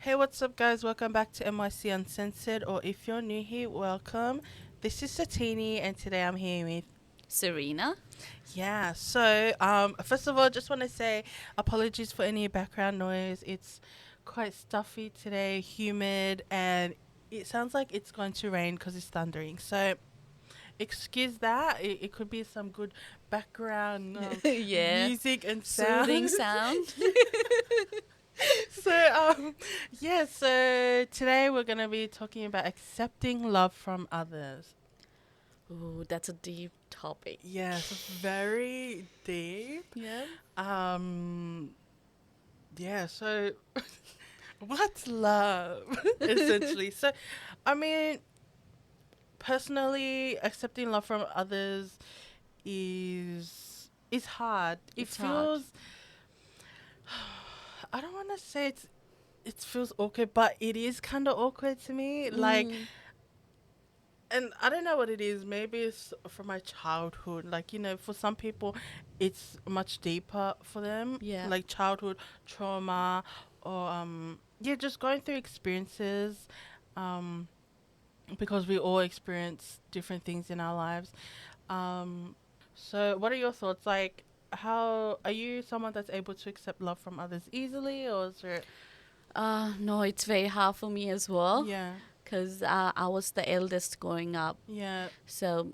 Hey, what's up, guys? Welcome back to MYC Uncensored, or if you're new here, welcome. This is Satini, and today I'm here with. Sarina. First of all, just want to say apologies for any background noise. It's quite stuffy today, humid, and it sounds like it's going to rain because it's thundering. So, excuse that. It could be some good background Yeah. music and Soothing sound. sound. so so today we're gonna be talking about accepting love from others. Ooh, that's a deep topic. Yes, very deep. Yeah. um yeah, so what's love essentially? So I mean, personally, accepting love from others is hard. It It's hard. feels I don't want to say it feels awkward, but it is kind of awkward to me. Mm. And I don't know what it is. Maybe it's from my childhood. For some people, it's much deeper for them, Yeah. like childhood trauma, or yeah, just going through experiences. Um, because we all experience different things in our lives. Um, so what are your thoughts? Like, how are you someone that's able to accept love from others easily, or is there? No, it's very hard for me as well Yeah, because I was the eldest growing up. yeah, So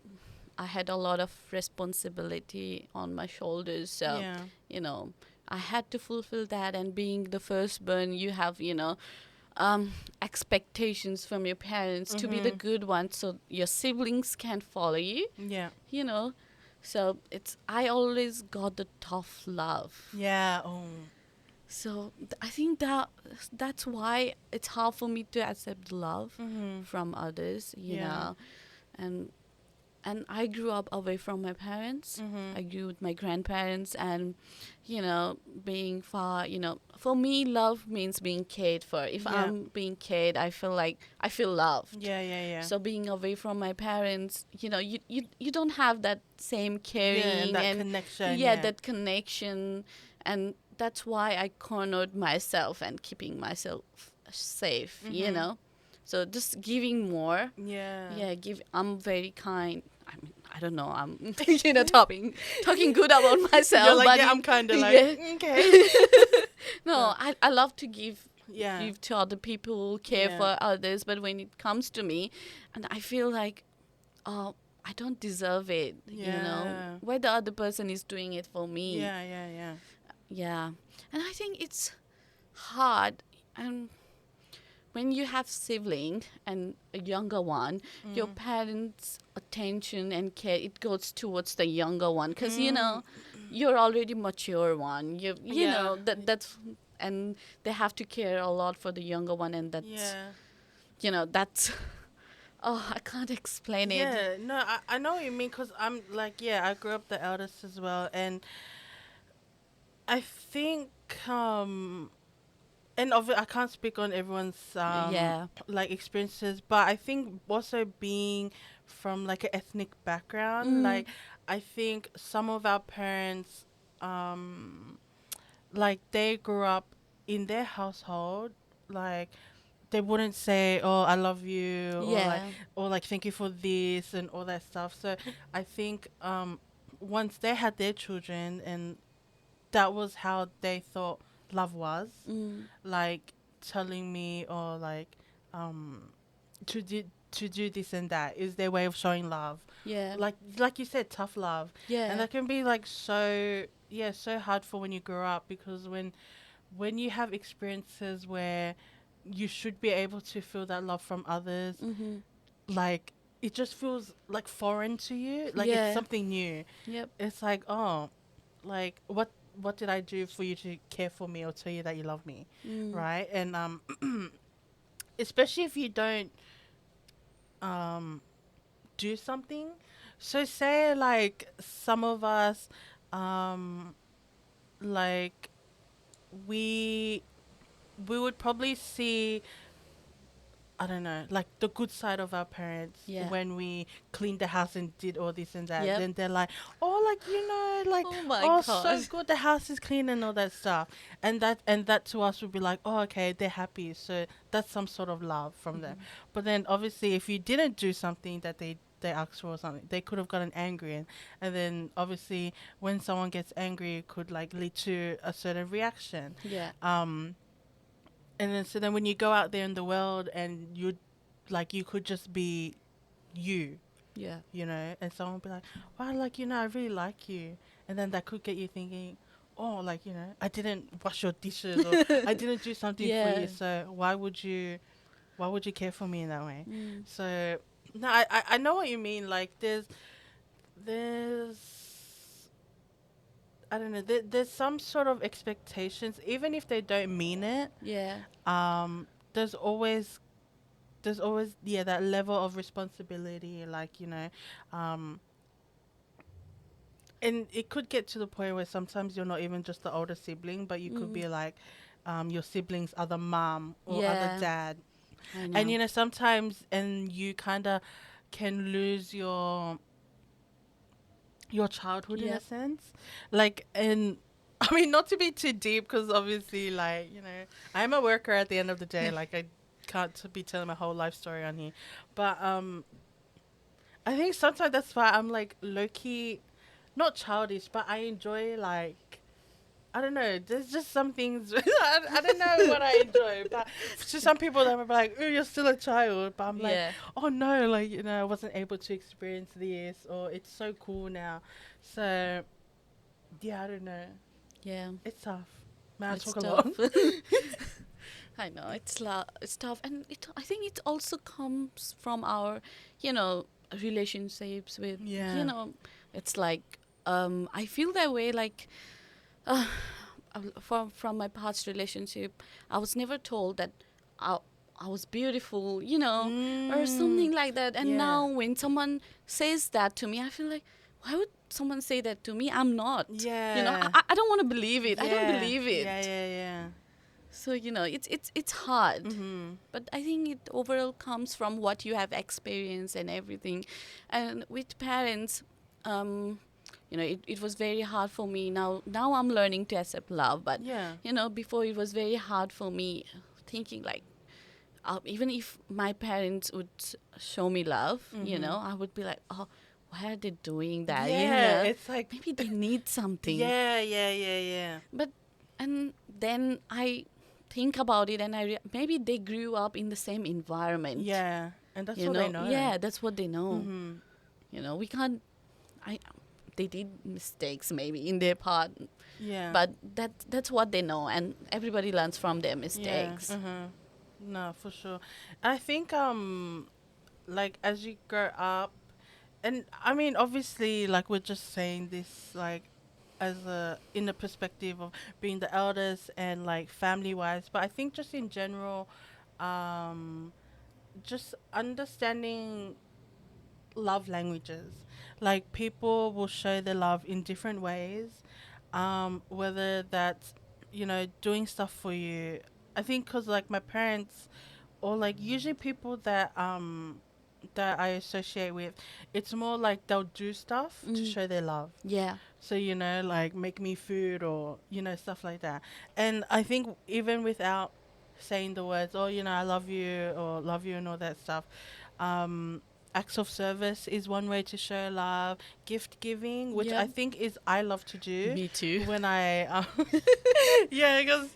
I had a lot of responsibility on my shoulders. So, yeah, you know, I had to fulfill that. And being the firstborn, you have, expectations from your parents to be the mhm, good one so your siblings can follow you, yeah, you know. So I always got the tough love. yeah. Oh. So I think that's why it's hard for me to accept love Mhm. from others, Yeah. and I grew up away from my parents. Mhm. I grew with my grandparents, and being far. For me, love means being cared for. If Yeah. I'm being cared, I feel like I feel loved. Yeah. Yeah. Yeah. So being away from my parents, you don't have that same Yeah, and caring that and connection. yeah, Yeah. that connection, and that's why I cornered myself and keeping myself safe. Mhm. So just giving more. Yeah. Yeah, I'm very kind. I mean, I don't know. I'm talking good about You're myself, like, but yeah, I'm kind of like, yeah. okay. No, So, I love to yeah. give to other people, care Yeah. for others, but when it comes to me, and I feel like, oh, I don't deserve it. Yeah. Why the other person is doing it for me? Yeah. Yeah. Yeah. Yeah, and I think it's hard. And when you have sibling and a younger one, your Mm. parents' attention and care it goes towards the younger one because Mm. you're already mature one. You Yeah. know that's and they have to care a lot for the younger one, and Yeah. that's oh, I can't explain it. Yeah. No, I know what you mean because I'm like, yeah, I grew up the eldest as well. And I think, I can't speak on everyone's Yeah. like experiences, but I think also being from like an ethnic background, Mm, like I think some of our parents, um, like they grew up in their household, like they wouldn't say, "Oh, I love you," yeah. or like "Thank you for this" and all that stuff. So I think once they had their children, and that was how they thought love was, Mm, like telling me, or like um to do this and that is their way of showing love, yeah. like you said, tough love. And Yeah. that can be like so, yeah, so hard for when you grow up, because when you have experiences where you should be able to feel that love from others, Mhm. like it just feels like foreign to you, like it's Yeah. something new. Yep. It's like, oh, like what did I do for you to care for me or tell you that you love me, Mm. right? And especially if you don't um do something. So say like some of us, um like we we would probably see I don't know, like the good side of our parents Yeah. when we cleaned the house and did all this and that. Yep. Then they're like, oh, like, like, Oh my oh, god. so good, the house is clean and all that stuff. And that to us would be like, oh, okay, they're happy. So that's some sort of love from them. Mhm. But then obviously, if you didn't do something that they asked for or something, they could have gotten angry, and then obviously when someone gets angry, it could like lead to a certain reaction. Yeah. Um, and then so then when you go out there in the world and you could just be you, Yeah. and someone will be like, wow, like, I really like you. And then that could get you thinking, oh, like, I didn't wash your dishes or I didn't do something for Yeah. you. So why would you care for me in that way? Mm. So no, I know what you mean. Like there's I don't know, there's some sort of expectations, even if they don't mean it. Yeah. There's always yeah, that level of responsibility, like, um and it could get to the point where sometimes you're not even just the older sibling, but you could Mm. be like your siblings other mom or other Yeah. dad. I And know. sometimes, and you kind of can lose your childhood in a Yep. sense, like. And I mean, not to be too deep, because obviously, like, I'm a worker at the end of the day. Like, I can't be telling my whole life story on here, but I think sometimes that's why I'm like low key, not childish, but I enjoy, like, I don't know. There's just some things I don't know what I enjoy, but to some people they might be like, "Oh, you're still a child," but I'm like, Yeah. "Oh no, like, I wasn't able to experience this, or it's so cool now." So yeah, I don't know. Yeah. It's tough. Man, I It's talk a lot. tough. I know it's tough, and I think it also comes from our, you know, relationships with, Yeah. it's like I feel that way like uh, from my past relationship, I was never told that I I was beautiful, or Mm. something like that. And Yeah. now when someone says that to me, I feel like, why would someone say that to me? I'm not. Yeah. I don't want to believe it. I don't Yeah. believe Yeah. it. Yeah. Yeah. So it's hard, Mhm. but I think it overall comes from what you have experienced and everything. And with parents, um, it was very hard for me. Now I'm learning to accept love, but Yeah. before it was very hard for me, thinking like, even if my parents would show me love, Mhm. I would be like, oh, why are they doing that? Yeah. It's like. Maybe they need something. Yeah. Yeah. Yeah. Yeah. But and then I think about it, and maybe they grew up in the same environment. Yeah. And that's all they know. Yeah, that's what they know. Mhm. We can't. I They did mistakes maybe in their part, Yeah. but that's what they know, and everybody learns from their Yeah. mistakes. Mhm. No, for sure. I think like as you grow up, and I mean obviously, like, we're just saying this like as a in the perspective of being the eldest and like family wise, but I think just in general, um just understanding love languages. Like, people will show their love in different ways. Whether that's, doing stuff for you. I think because, like, my parents, or like usually people that I associate with, it's more like they'll do stuff to Mm. show their love. Yeah. So, like, make me food, or, stuff like that. And I think even without saying the words, oh, I love you, or love you, and all that stuff, um, acts of service is one way to show love. Gift giving, which Yeah. I think is I love to do Me too. when I, yeah, because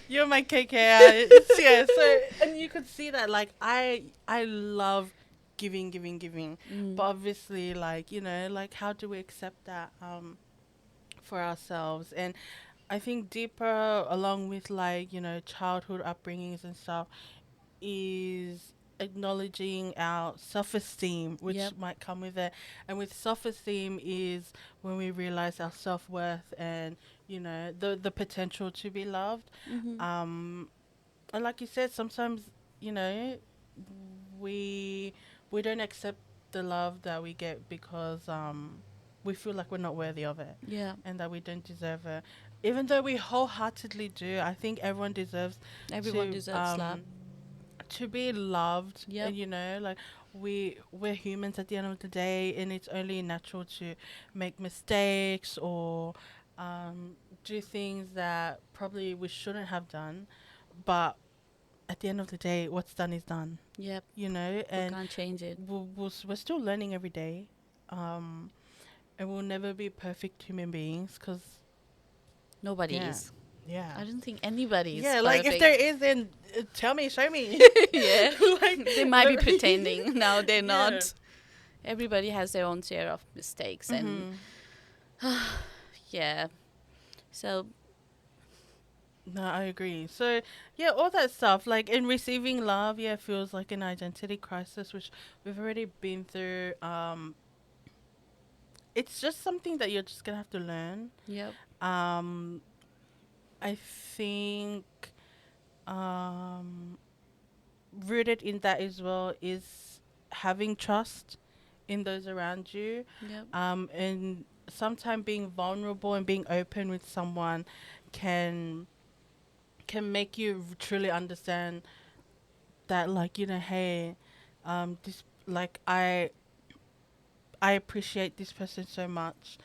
you're my KK. It's, yeah, so, and you could see that, like, I love giving, giving, giving. But Mm. obviously, like, like, how do we accept that for ourselves? And I think deeper, along with, like, childhood upbringings and stuff, is acknowledging our self-esteem, which Yep. might come with it. And with self-esteem is when we realize our self-worth, and the potential to be loved. Mm-hmm. um and like you said, sometimes, you know we we don't accept the love that we get because we feel like we're not worthy of it, Yeah. and that we don't deserve it, even though we wholeheartedly do. I think everyone deserves Everyone to deserves love. to be loved, Yep. and like we're humans at the end of the day, and it's only natural to make mistakes or do things that probably we shouldn't have done, but at the end of the day, what's done is done. Yep. We And can't change it. we're still learning every day, um, and we'll never be perfect human beings, cause Nobody yeah, is. yeah. I don't think anybody is Yeah, like if perfect. there is, then tell me, show me. Yeah. Like, They might be pretending. No, they're yeah. not. Everybody has their own share of mistakes, and Mhm. yeah. So No, I agree. So, yeah, all that stuff, like in receiving love, yeah, feels like an identity crisis, which we've already been through. It's just something that you're just gonna have to learn. yep. Um, I think, um, rooted in that as well is having trust in those around you, Yep. and sometimes being vulnerable and being open with someone can make you truly understand that, like, hey, this, like, I appreciate this person so much,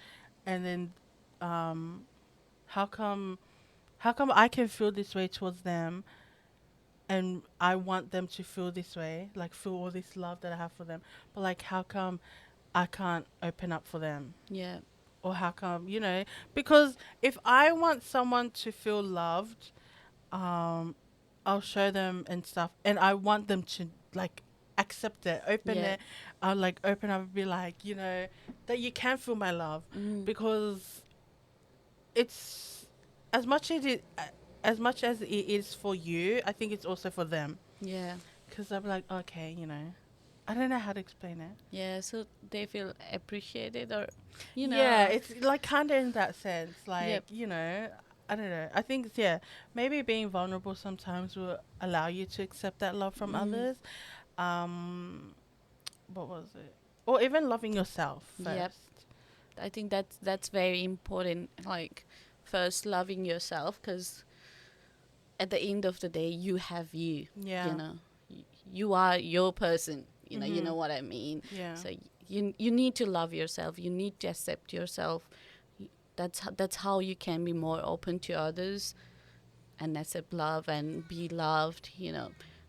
and then um how come I can feel this way towards them, and I want them to feel this way, like feel all this love that I have for them, but like how come I can't open up for them? Yeah. Or how come, because if I want someone to feel loved, um I'll show them and stuff, and I want them to, like, accept it, open Yeah. it. I'll, like, open up and be like, that you can feel my love, Mm. because it's as much as it is for you, I think it's also for them. Yeah. Because I'm like, okay, I don't know how to explain it. Yeah. So they feel appreciated, or Yeah, it's like kind of in that sense, like, Yep. I don't know. I think, yeah, maybe being vulnerable sometimes will allow you to accept that love from Mm. others. Um, what was it? Or even loving yourself Yep. first. I think that's very important. Like, first loving yourself, because at the end of the day, you have you. You Yeah. know, you are your person. You know Mhm. what I mean. Yeah. So you need to love yourself. You need to accept yourself. That's how you can be more open to others and accept love and be loved.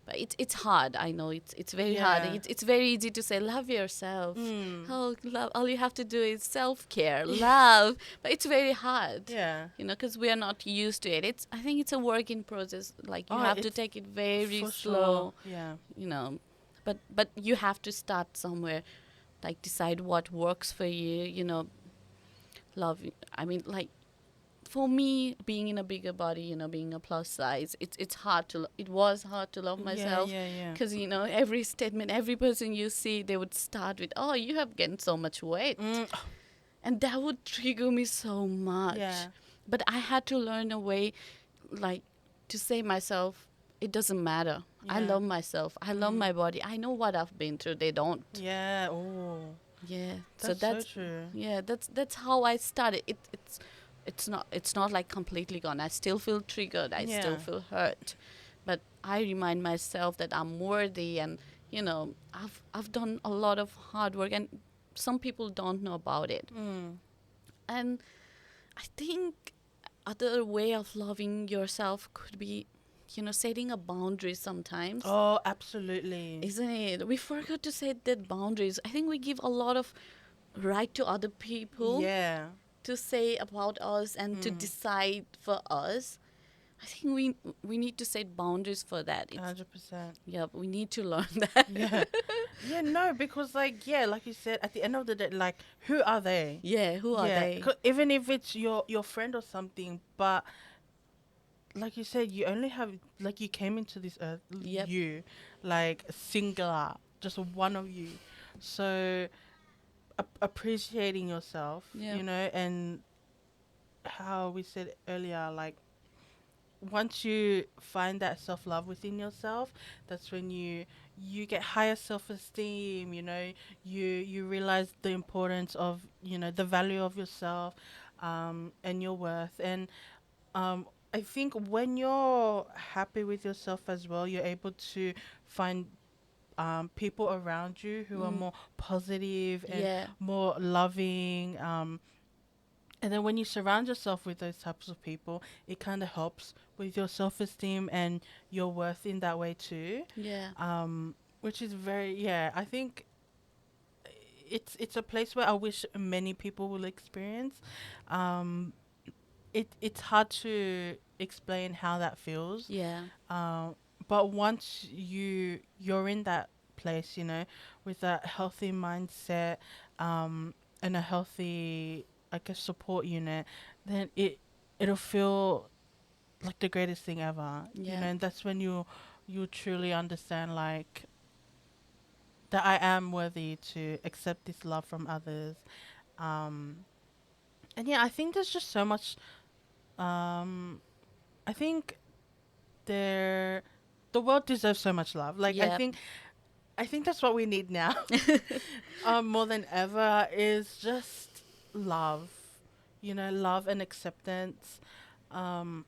But it's hard. I know it's very hard. Yeah. It's very easy to say love yourself. Mm. Oh, love! All you have to do is self care, love. But it's very hard. Yeah. Because we are not used to it. I think it's a work in process. Like, you Oh, have to it's take it very for sure. slow. Yeah. You know, but you have to start somewhere. Like, decide what works for you. Love. I mean, like, for me, being in a bigger body, being a plus size, it's hard to. It was hard to love Yeah, myself, yeah, yeah. because every statement, every person you see, they would start with, "Oh, you have gained so much weight," Mm. and that would trigger me so much. Yeah. But I had to learn a way, like, to say myself, it doesn't matter. I Yeah. love myself. I love Mhm. my body. I know what I've been through. They don't. Yeah. Oh, Yeah. So that's so that's true. yeah. That's how I started. It's not like completely gone. I still feel triggered. I still Yeah. feel hurt, but I remind myself that I'm worthy, and I've done a lot of hard work, and some people don't know about it. Mm. And I think other way of loving yourself could be, setting a boundary sometimes. Oh, absolutely. Isn't it? We forgot to set that boundaries. I think we give a lot of right to other people Yeah. to say about us and to Mm. decide for us. I think we need to set boundaries for that. 100%. Yeah, we need to learn that. Yeah. Yeah, no, because, like, yeah, like you said, at the end of the day, like, who are they? Yeah, who are Yeah, they? even if it's your friend or something, but like you said, you only have, like, you came into this earth, Yep. you, like, singular, just one of you. So appreciating yourself, Yep. and how we said earlier, like, once you find that self love within yourself, that's when you get higher self esteem. You realize the importance of, the value of yourself, and your worth, and I think when you're happy with yourself as well, you're able to find people around you who are Mm, more positive and yeah, more loving. And then when you surround yourself with those types of people, it kind of helps with your self esteem and your worth in that way too. yeah, Which is very, yeah, I think it's a place where I wish many people will experience. Um, it's hard to explain how that feels. yeah, Um, but once you're in that place, with a healthy mindset, and a healthy, I guess, support unit, then it'll feel like the greatest thing ever. yeah, And that's when you truly understand like that I am worthy to accept this love from others. Um, and yeah, I think there's just so much. I think there, the world deserves so much love. Like yeah, I think that's what we need now, more than ever, is just love. Love and acceptance. Um,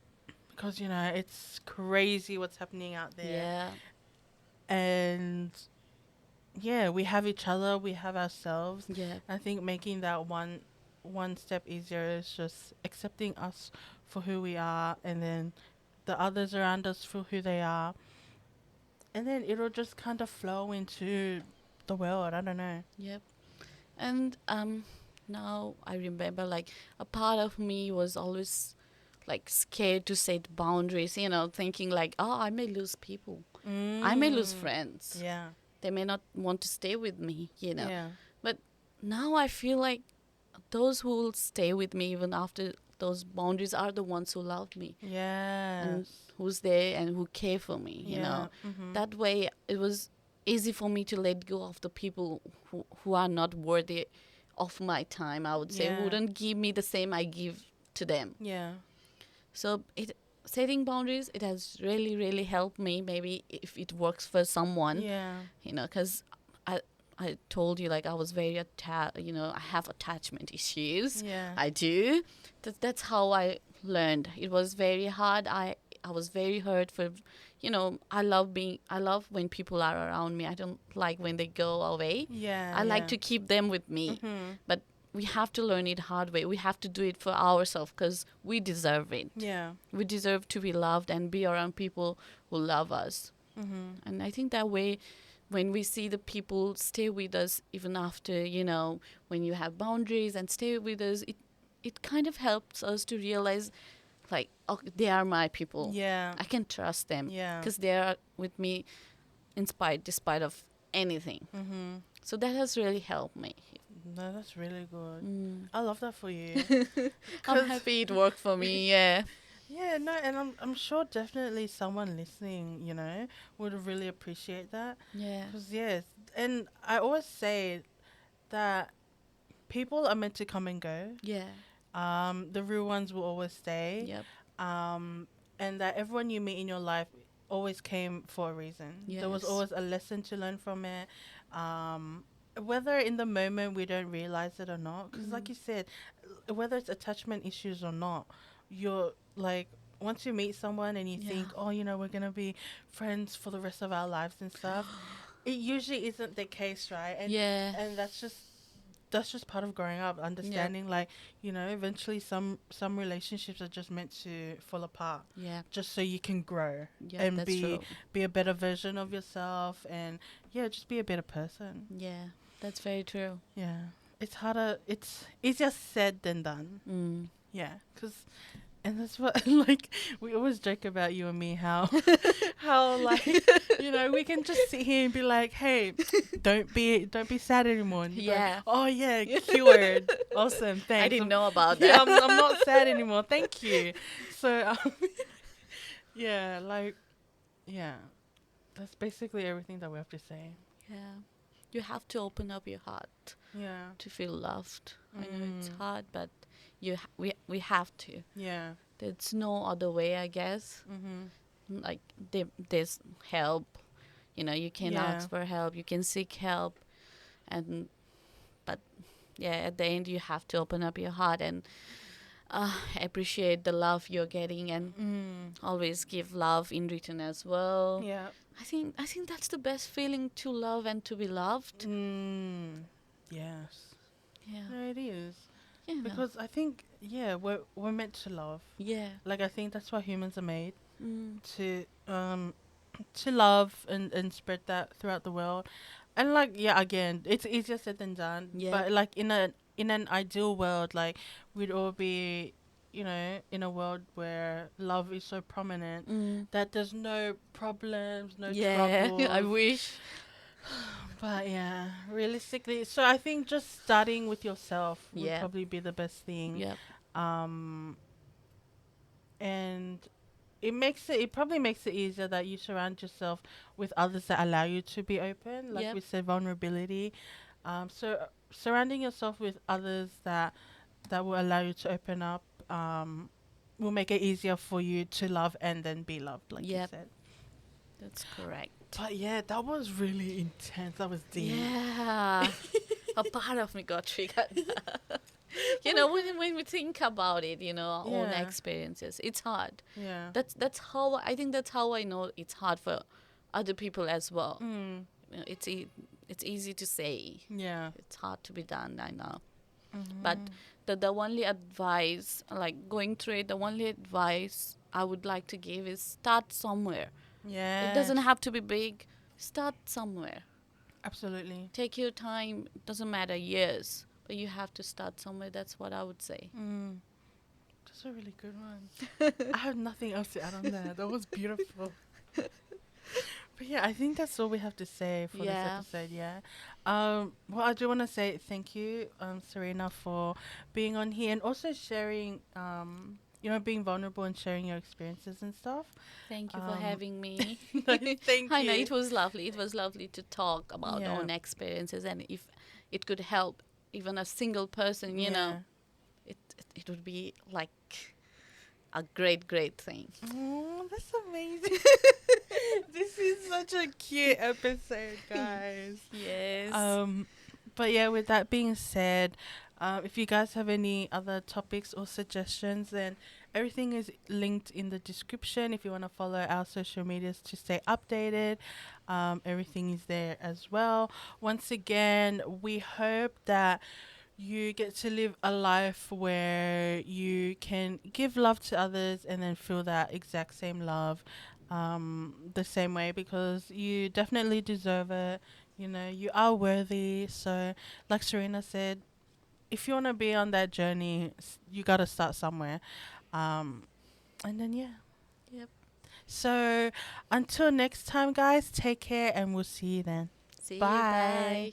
because it's crazy what's happening out there, yeah, and yeah, we have each other, we have ourselves. yeah, I think making that one step easier is just accepting us for who we are, and then the others around us for who they are, and then it'll just kind of flow into the world. I don't know. yep. And now I remember like a part of me was always like scared to set boundaries, thinking like, oh, I may lose people. I may lose Mm. friends. Yeah. They may not want to stay with me. Yeah. But now I feel like those who will stay with me even after those boundaries are the ones who love me and Yes. who's there and who care for me. Yeah. Mhm. That way it was easy for me to let go of the people who are not worthy of my time, I would say, who Yeah. wouldn't give me the same I give to them. Yeah. So it setting boundaries, it has really really helped me, maybe if it works for someone, Yeah. because I I told you like I was very I have attachment issues. Yeah. I do. That's how I learned. It was very hard. I was very hurt for, I love when people are around me. I don't like when they go away. Yeah. I like Yeah. to keep them with me. Mhm. But we have to learn it hard way. We have to do it for ourselves because we deserve it. Yeah. We deserve to be loved and be around people who love us. Mhm. And I think that way, when we see the people stay with us even after, when you have boundaries and stay with us, it kind of helps us to realize, like, oh, they are my people. Yeah. I can trust them Yeah. because they are with me despite of anything. Mhm. So that has really helped me. No, that's really good. Mm. I love that for you. I'm Cause happy it worked for me. Yeah. yeah, no, and I'm sure definitely someone listening, would really appreciate that. Yeah. Cause yes, and I always say that people are meant to come and go. Yeah. The real ones will always stay. Yep. Um, and that everyone you meet in your life always came for a reason. There was Yes. always a lesson to learn from it. Um, whether in the moment we don't realize it or not, because like Mm. you said, whether it's attachment issues or not, you're like, once you meet someone and you Yeah. think, oh, we're gonna be friends for the rest of our lives and stuff, it usually isn't the case, right? And Yeah. and that's just part of growing up, Yep. understanding like, eventually some relationships are just meant to fall apart, Yeah. just so you can grow Yep. and That's true. be a better version of yourself, and yeah, just be a better person. Yeah. That's very true. Yeah, it's easier said than done. Mm. Yeah, because and that's what like we always joke about you and me, how like we can just sit here and be like, hey, don't be sad anymore, and you go, Yeah. oh yeah, cured, awesome, I thanks. didn't know about Yeah, that. I'm not sad anymore, thank you. So yeah, like, yeah, that's basically everything that we have to say. Yeah. You have to open up your heart Yeah. to feel loved. I know it's Mm. hard, but we have to. Yeah. There's no other way, I guess. Mhm. Like there's help. You can Yeah. ask for help. You can seek help, and but yeah, at the end you have to open up your heart and appreciate the love you're getting and Mm. always give love in return as well. Yeah. I think that's the best feeling, to love and to be loved. Mm. Yes. Yeah. No, it is. You know. Because I think, yeah, we're meant to love. Yeah. Like I think that's why humans are made Mm. to to love and spread that throughout the world. And like yeah, again, it's easier said than done. Yep. But like in an ideal world, like we'd all be, you know, in a world where love is so prominent Mm. that there's no problems, no Yeah. I troubles. wish. But yeah, realistically, so I think just starting with yourself would Yep. probably be the best thing. Yep. Um, and it probably makes it easier that you surround yourself with others that allow you to be open, like Yep. we said, vulnerability. So surrounding yourself with others that will allow you to open up, will make it easier for you to love and then be loved, like you Yep. said. That's correct. But yeah, that was really intense. That was deep. Yeah. A part of me got triggered. When we think about it, our own Yeah, experiences, it's hard. yeah. That's how I think that's how I know it's hard for other people as well. Mm, It's easy to say. yeah. It's hard to be done, I know. But Mm-hmm. the only advice, like going through it, the only advice I would like to give is start somewhere. It Yes, doesn't have to be big. Start somewhere. absolutely. Take your time. Doesn't matter years, but you have to start somewhere. That's what I would say. Mm. That's a really good one. I have nothing else to add on that. That was beautiful. But yeah, I think that's all we have to say for this Yeah. episode. Yeah. Well, I do want to say thank you, Serena, for being on here and also sharing, being vulnerable and sharing your experiences and stuff. Thank you for Um, having me. thank I know you. it was lovely. It was lovely to talk about Yeah. own experiences, and if it could help even a single person, Yeah. it would be like a great thing. Oh, that's amazing. This is such a cute episode, guys. Yes. Um, but yeah, with that being said, if you guys have any other topics or suggestions, then everything is linked in the description. If you want to follow our social medias to stay updated, everything is there as well. Once again, we hope that you get to live a life where you can give love to others and then feel that exact same love the same way because you definitely deserve it. You know, you are worthy. So, like Serena said, if you want to be on that journey, you got to start somewhere. Um, and then, yeah. Yep. So, until next time, guys, take care and we'll see you then. See you. Bye. Bye.